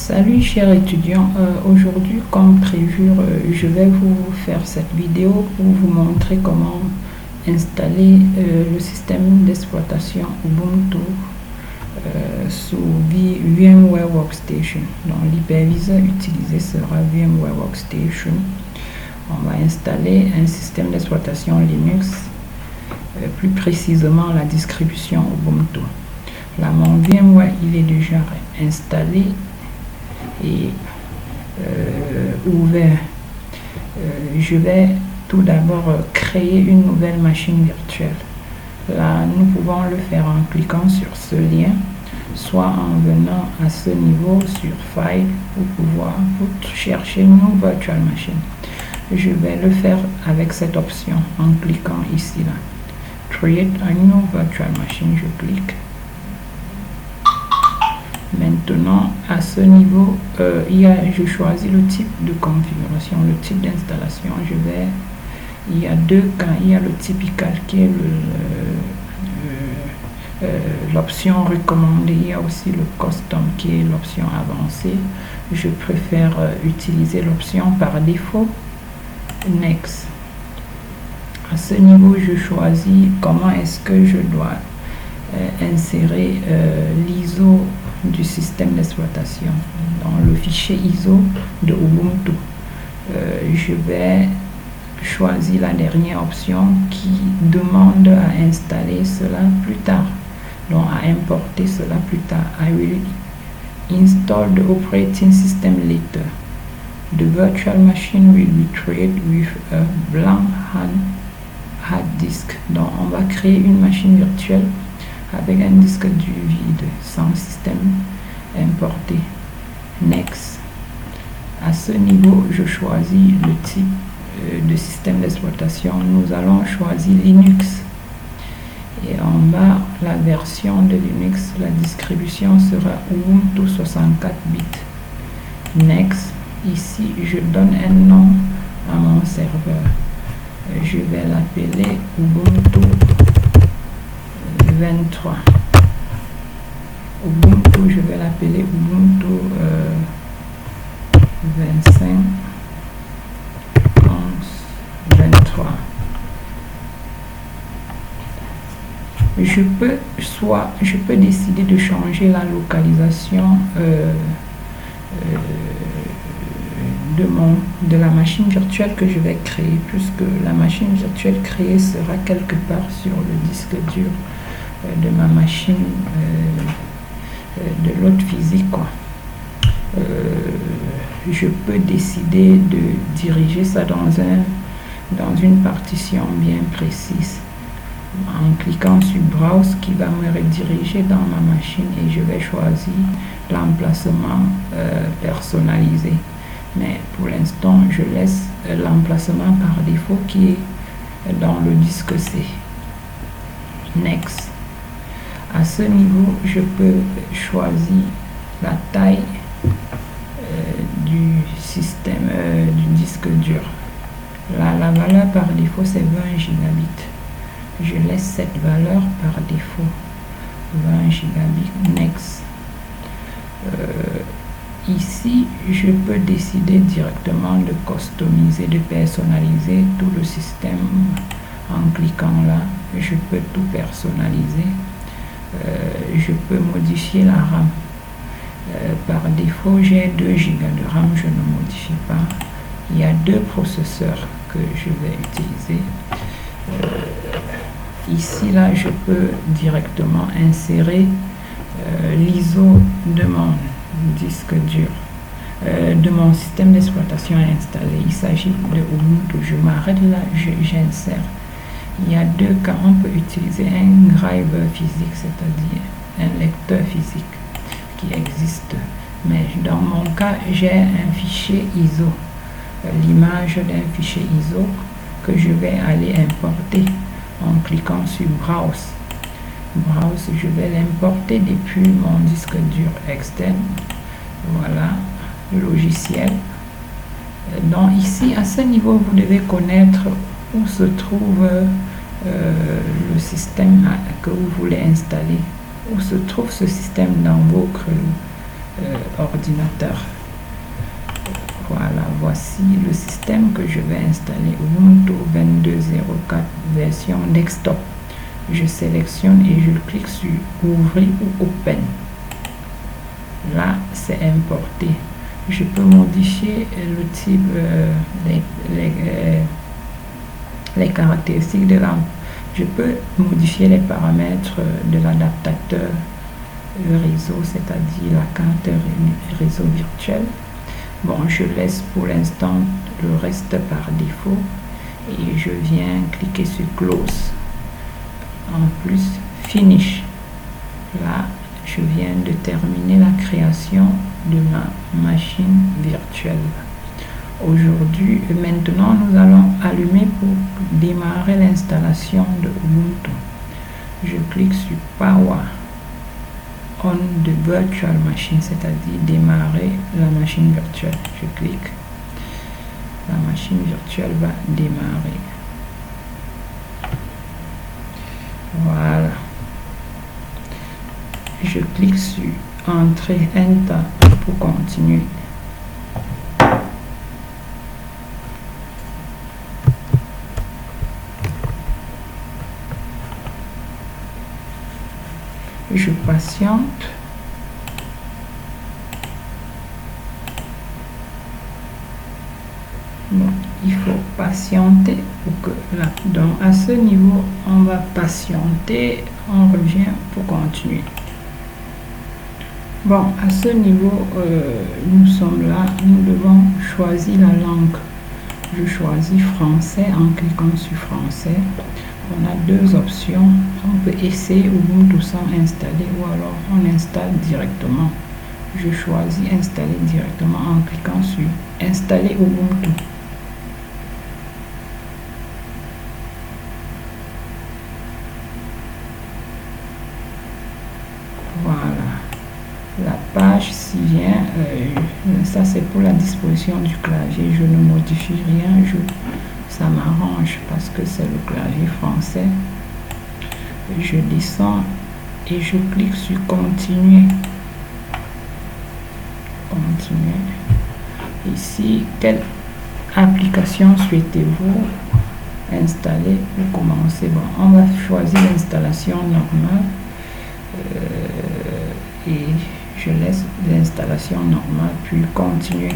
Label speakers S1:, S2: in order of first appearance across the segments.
S1: Salut chers étudiants, aujourd'hui comme prévu je vais vous faire cette vidéo pour vous montrer comment installer le système d'exploitation Ubuntu sous VMware Workstation. Donc l'hyperviseur utilisé sera VMware Workstation. On va installer un système d'exploitation Linux, plus précisément la distribution Ubuntu. Là mon VMware il est déjà installé et ouvert. Je vais tout d'abord créer une nouvelle machine virtuelle. Là, nous pouvons le faire en cliquant sur ce lien, soit en venant à ce niveau sur File pour pouvoir chercher New Virtual Machine. Je vais le faire avec cette option en cliquant ici là. Create a New Virtual Machine, je clique. Maintenant, à ce niveau, je choisis le type de configuration, le type d'installation. Il y a deux cas. Il y a le typical qui est l'option recommandée. Il y a aussi le custom qui est l'option avancée. Je préfère utiliser l'option par défaut, Next. À ce niveau, je choisis comment est-ce que je dois insérer l'ISO du système d'exploitation dans le fichier ISO de Ubuntu. Je vais choisir la dernière option qui demande à installer cela plus tard, donc à importer cela plus tard. I will install the operating system later. The virtual machine will be created with a blank hard disk. Donc on va créer une machine virtuelle avec un disque dur vide, sans système importé. Next. À ce niveau, je choisis le type de système d'exploitation. Nous allons choisir Linux. Et en bas, la version de Linux, la distribution sera Ubuntu 64 bits. Next. Ici, je donne un nom à mon serveur. Je vais l'appeler Ubuntu 23. Ubuntu, je vais l'appeler Ubuntu 25 11 23. Je peux décider de changer la localisation de la machine virtuelle que je vais créer, puisque la machine virtuelle créée sera quelque part sur le disque dur de ma machine de l'autre physique, quoi. Je peux décider de diriger ça dans une partition bien précise en cliquant sur Browse, qui va me rediriger dans ma machine, et je vais choisir l'emplacement personnalisé. Mais pour l'instant, je laisse l'emplacement par défaut qui est dans le disque C. Next. À ce niveau, je peux choisir la taille du système du disque dur. Là, la valeur par défaut, c'est 20 gigabits. Je laisse cette valeur par défaut, 20 gigabits. Next. Ici, je peux décider directement de customiser, de personnaliser tout le système en cliquant là. Je peux tout personnaliser. Je peux modifier la RAM. Par défaut, j'ai 2 Go de RAM, je ne modifie pas. Il y a 2 processeurs que je vais utiliser. Ici, là, je peux directement insérer l'ISO de mon disque dur, de mon système d'exploitation installé. Il s'agit de Ubuntu. Je m'arrête là, j'insère. Il y a 2 cas. On peut utiliser un driver physique, c'est-à-dire un lecteur physique qui existe. Mais dans mon cas, j'ai un fichier ISO, l'image d'un fichier ISO que je vais aller importer en cliquant sur Browse. Browse, je vais l'importer depuis mon disque dur externe. Voilà, le logiciel. Donc ici, à ce niveau, vous devez connaître où se trouve le système que vous voulez installer, où se trouve ce système dans votre ordinateur. Voilà, voici le système que je vais installer, Ubuntu 22.04 version desktop. Je sélectionne et je clique sur ouvrir ou open. Là, c'est importé. Je peux modifier le type, les caractéristiques de la. Je peux modifier les paramètres de l'adaptateur réseau, c'est-à-dire la carte réseau virtuel. Bon, je laisse pour l'instant le reste par défaut et je viens cliquer sur close. En plus, finish. Là, je viens de terminer la création de ma machine virtuelle. Aujourd'hui, maintenant, nous allons allumer pour démarrer l'installation de Ubuntu. Je clique sur Power on the virtual machine, c'est-à-dire démarrer la machine virtuelle. Je clique. La machine virtuelle va démarrer. Voilà. Je clique sur Entrée, Enter pour continuer. Je patiente. Bon, il faut patienter pour que là, donc à ce niveau, on va patienter, on revient pour continuer. Bon, à ce niveau, nous sommes là, nous devons choisir la langue. Je choisis français en cliquant sur français. On a deux options. On peut essayer Ubuntu sans installer ou alors on installe directement. Je choisis installer directement en cliquant sur installer Ubuntu. Voilà. La page s'y vient. Ça c'est pour la disposition du clavier. Je ne modifie rien. Ça m'arrange parce que c'est le clavier français. Je descends et je clique sur continuer. Continuer. Ici, quelle application souhaitez-vous installer pour commencer? Bon, on va choisir l'installation normale et je laisse l'installation normale puis continuer.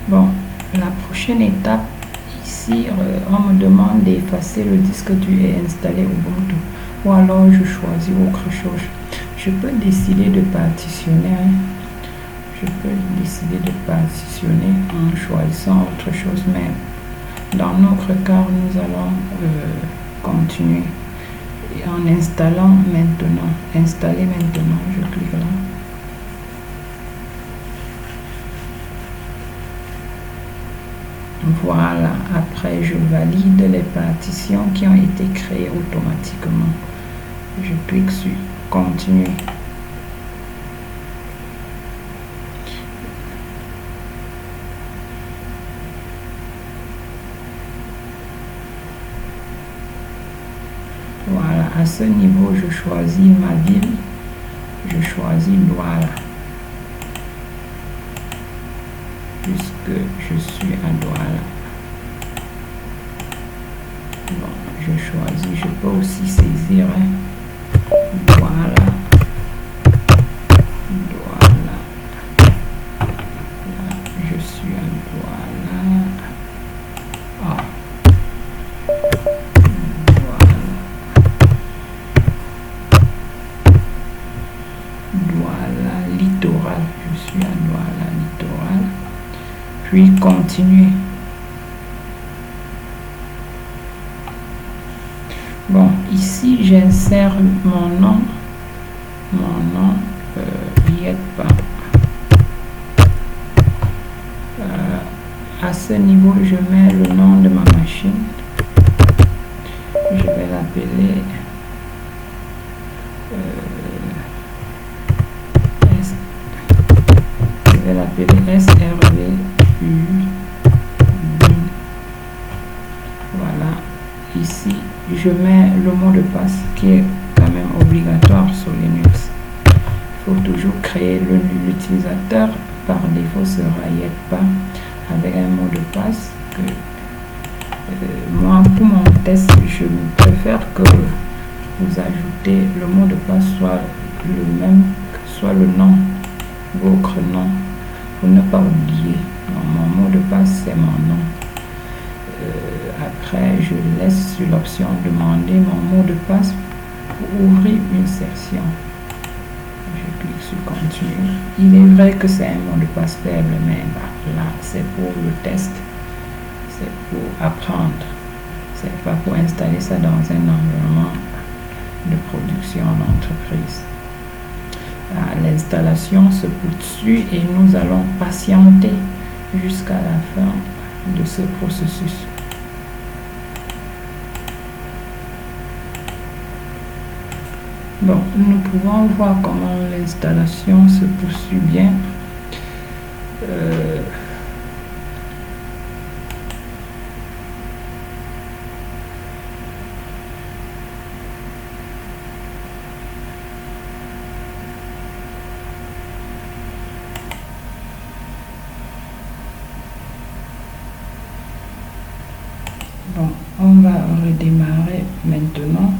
S1: Bon, la prochaine étape, ici, on me demande d'effacer le disque dur et installer Ubuntu. Ou alors, je choisis autre chose. Je peux décider de partitionner. Je peux décider de partitionner en choisissant autre chose. Mais dans notre cas, nous allons continuer. Et en installant maintenant, installer maintenant, je clique là. Voilà, après je valide les partitions qui ont été créées automatiquement. Je clique sur continuer. Voilà, à ce niveau, je choisis ma ville. Je choisis Douala. Puisque je suis à Douala. Bon, je choisis, je peux aussi saisir Douala. Douala. Là, je suis à Douala. Ah. Douala littoral. Je suis à Douala littoral. Puis continuer. Bon, ici j'insère mon nom. Il y à ce niveau, je mets le nom de ma machine. Je vais l'appeler SRV. Voilà. Ici, je mets le mot de passe qui est quand même obligatoire sur Linux. Il faut toujours créer l'utilisateur par défaut sera YEPA avec un mot de passe que moi pour mon test je préfère que vous ajoutez le mot de passe soit le même, soit le nom, votre nom, pour ne pas oublier. Donc, mon mot de passe c'est mon nom. Après je laisse sur l'option demander mon mot de passe pour ouvrir une section. Je clique sur continue. Il est vrai que c'est un mot de passe faible, mais là c'est pour le test, c'est pour apprendre, c'est pas pour installer ça dans un environnement de production en entreprise. L'installation se poursuit et nous allons patienter jusqu'à la fin de ce processus. Bon, nous pouvons voir comment l'installation se poursuit bien. Bon, on va redémarrer maintenant.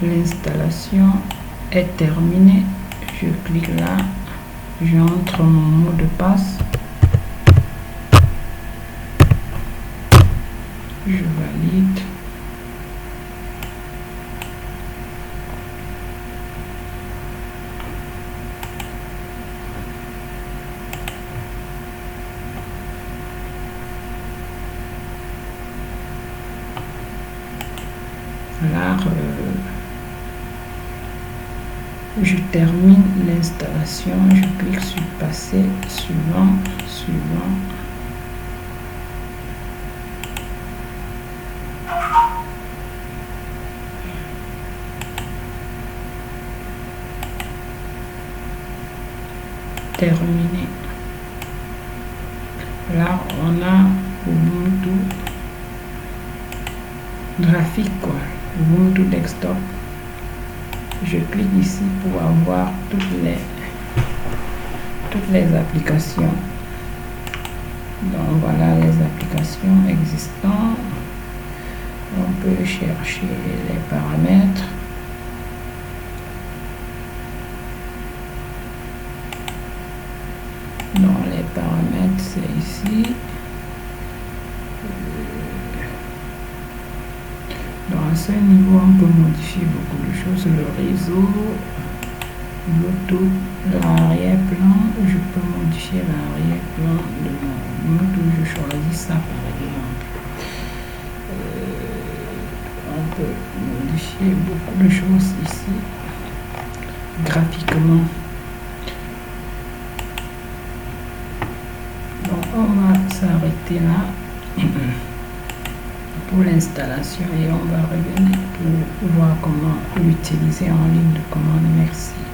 S1: L'installation est terminée. Je clique là, j'entre mon mot de passe, je valide. Là, je termine l'installation, je clique sur passer, suivant. Terminé. Là, on a Ubuntu graphique, quoi. Ubuntu desktop. Je clique ici pour avoir toutes les applications. Donc voilà les applications existantes. On peut chercher les paramètres. Donc les paramètres c'est ici. À ce niveau, on peut modifier beaucoup de choses, le réseau, Bluetooth, l'arrière-plan. Je peux modifier l'arrière-plan de mon Bluetooth. Je choisis ça par exemple. On peut modifier beaucoup de choses ici, graphiquement. Donc on va s'arrêter là. pour l'installation et on va revenir pour voir comment l'utiliser en ligne de commande. Merci.